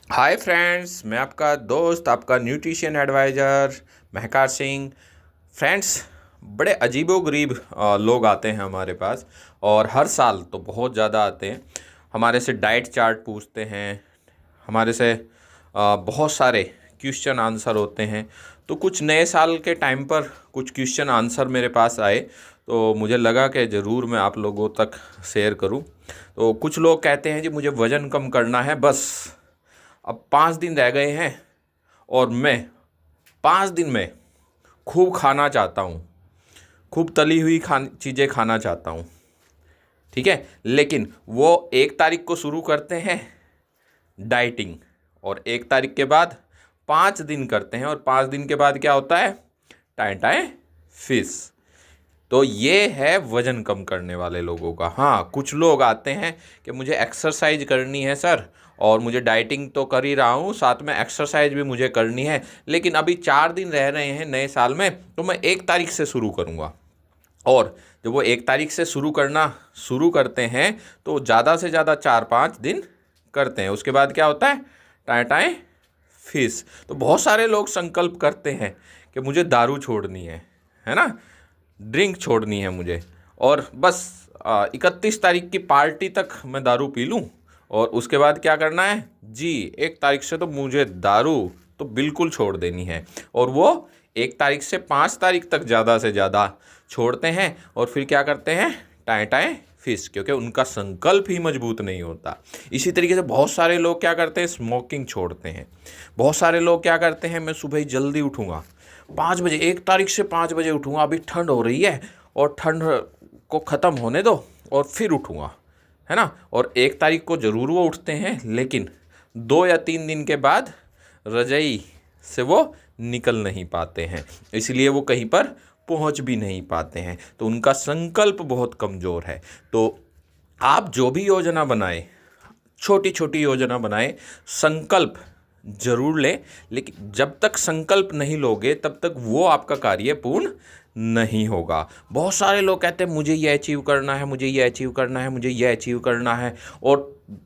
Hi friends, मैं आपका दोस्त, आपका nutrition adviser Mahkar Singh. Friends, बड़े अजीबोगरीब लोग आते हैं हमारे पास, और हर साल तो बहुत ज़्यादा आते हैं। हमारे से डाइट चार्ट पूछते हैं, हमारे से बहुत सारे क्वेश्चन आंसर होते हैं। तो कुछ नए साल के टाइम पर कुछ क्वेश्चन आंसर मेरे पास आए, तो मुझे लगा कि ज़रूर मैं आप लोगों तक शेयर करूं। तो कुछ लोग कहते हैं जी मुझे वज़न कम करना है, बस अब 5 दिन रह गए हैं और मैं 5 दिन में खूब खाना चाहता हूँ, खूब तली हुई चीज़ें खाना चाहता हूँ। ठीक है, लेकिन वो 1 तारीख को शुरू करते हैं डाइटिंग, और 1 तारीख के बाद 5 दिन करते हैं, और 5 दिन के बाद क्या होता है? टाएं टाएं फिश। तो ये है वज़न कम करने वाले लोगों का। हाँ, कुछ लोग आते हैं कि मुझे एक्सरसाइज करनी है सर, और मुझे डाइटिंग तो कर ही रहा हूँ, साथ में एक्सरसाइज भी मुझे करनी है, लेकिन अभी 4 दिन रह रहे हैं नए साल में, तो मैं 1 तारीख से शुरू करूँगा। और जब वो 1 तारीख से शुरू करना शुरू करते हैं तो ज़्यादा से ज़्यादा 4-5 दिन करते हैं। उसके बाद क्या होता है? टाएं टाएं फिश। तो बहुत सारे लोग संकल्प करते हैं कि मुझे दारू छोड़नी है ना, ड्रिंक छोड़नी है मुझे, और बस 31 तारीख की पार्टी तक मैं दारू पी लूँ, और उसके बाद क्या करना है जी? 1 तारीख से तो मुझे दारू तो बिल्कुल छोड़ देनी है। और वो 1 तारीख से 5 तारीख तक ज़्यादा से ज़्यादा छोड़ते हैं, और फिर क्या करते हैं? टाएं टाएं फिश, क्योंकि उनका संकल्प ही मजबूत नहीं होता। इसी तरीके से बहुत सारे लोग क्या करते हैं? स्मोकिंग छोड़ते हैं। बहुत सारे लोग क्या करते हैं? मैं सुबह ही जल्दी उठूँगा 5 बजे, 1 तारीख से 5 बजे उठूँगा, अभी ठंड हो रही है और ठंड को ख़त्म होने दो और फिर उठूँगा, है ना। और 1 तारीख को ज़रूर वो उठते हैं, लेकिन 2 या 3 दिन के बाद रज़ाई से वो निकल नहीं पाते हैं, इसलिए वो कहीं पर पहुंच भी नहीं पाते हैं। तो उनका संकल्प बहुत कमज़ोर है। तो आप जो भी योजना बनाएं, छोटी छोटी योजना बनाएं, संकल्प जरूर लें, लेकिन जब तक संकल्प नहीं लोगे तब तक वो आपका कार्य पूर्ण नहीं होगा। बहुत सारे लोग कहते हैं मुझे ये अचीव करना है, मुझे ये अचीव करना है, मुझे ये अचीव करना है, और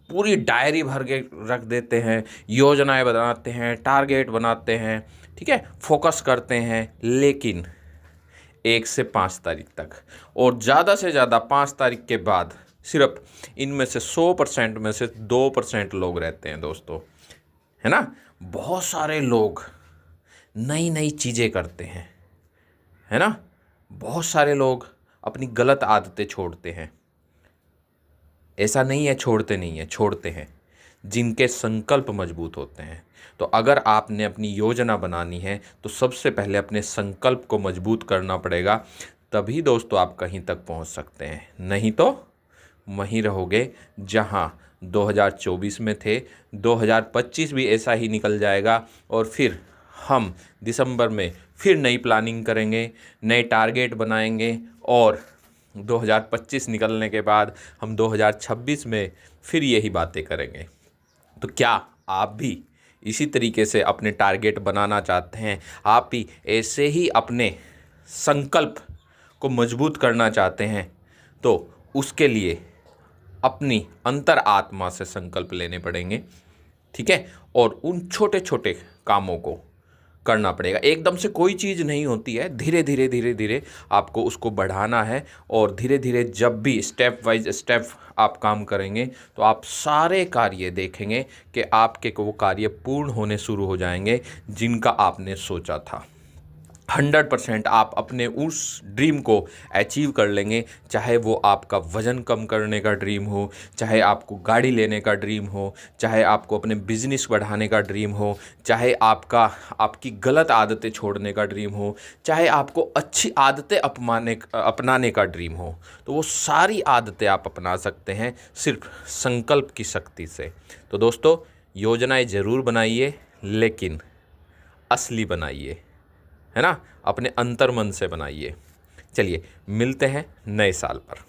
पूरी डायरी भर के रख देते हैं, योजनाएं बनाते हैं, टारगेट बनाते हैं, ठीक है, फोकस करते हैं, लेकिन 1 से 5 तारीख तक, और ज़्यादा से ज़्यादा 5 तारीख के बाद सिर्फ इनमें से 100% में से 2% लोग रहते हैं दोस्तों, है ना। बहुत सारे लोग नई नई चीज़ें करते हैं, है ना। बहुत सारे लोग अपनी गलत आदतें छोड़ते हैं। ऐसा नहीं है छोड़ते नहीं है, छोड़ते हैं जिनके संकल्प मजबूत होते हैं। तो अगर आपने अपनी योजना बनानी है तो सबसे पहले अपने संकल्प को मजबूत करना पड़ेगा, तभी दोस्तों आप कहीं तक पहुंच सकते हैं। नहीं तो वहीं रहोगे जहां 2024 में थे। 2025 भी ऐसा ही निकल जाएगा, और फिर हम दिसंबर में फिर नई प्लानिंग करेंगे, नए टारगेट बनाएंगे, और 2025 निकलने के बाद हम 2026 में फिर यही बातें करेंगे। तो क्या आप भी इसी तरीके से अपने टारगेट बनाना चाहते हैं? आप भी ऐसे ही अपने संकल्प को मजबूत करना चाहते हैं? तो उसके लिए अपनी अंतर आत्मा से संकल्प लेने पड़ेंगे, ठीक है, और उन छोटे छोटे कामों को करना पड़ेगा। एकदम से कोई चीज़ नहीं होती है, धीरे धीरे धीरे धीरे आपको उसको बढ़ाना है, और धीरे धीरे जब भी स्टेप वाइज स्टेप आप काम करेंगे तो आप सारे कार्य देखेंगे कि आपके वो कार्य पूर्ण होने शुरू हो जाएंगे जिनका आपने सोचा था। 100% आप अपने उस ड्रीम को अचीव कर लेंगे, चाहे वो आपका वज़न कम करने का ड्रीम हो, चाहे आपको गाड़ी लेने का ड्रीम हो, चाहे आपको अपने बिजनेस बढ़ाने का ड्रीम हो, चाहे आपकी गलत आदतें छोड़ने का ड्रीम हो, चाहे आपको अच्छी आदतें अपनाने का ड्रीम हो। तो वो सारी आदतें आप अपना सकते हैं सिर्फ संकल्प की शक्ति से। तो दोस्तों, योजनाएं ज़रूर बनाइए, लेकिन असली बनाइए, है ना, अपने अंतर्मन से बनाइए। चलिए मिलते हैं नए साल पर।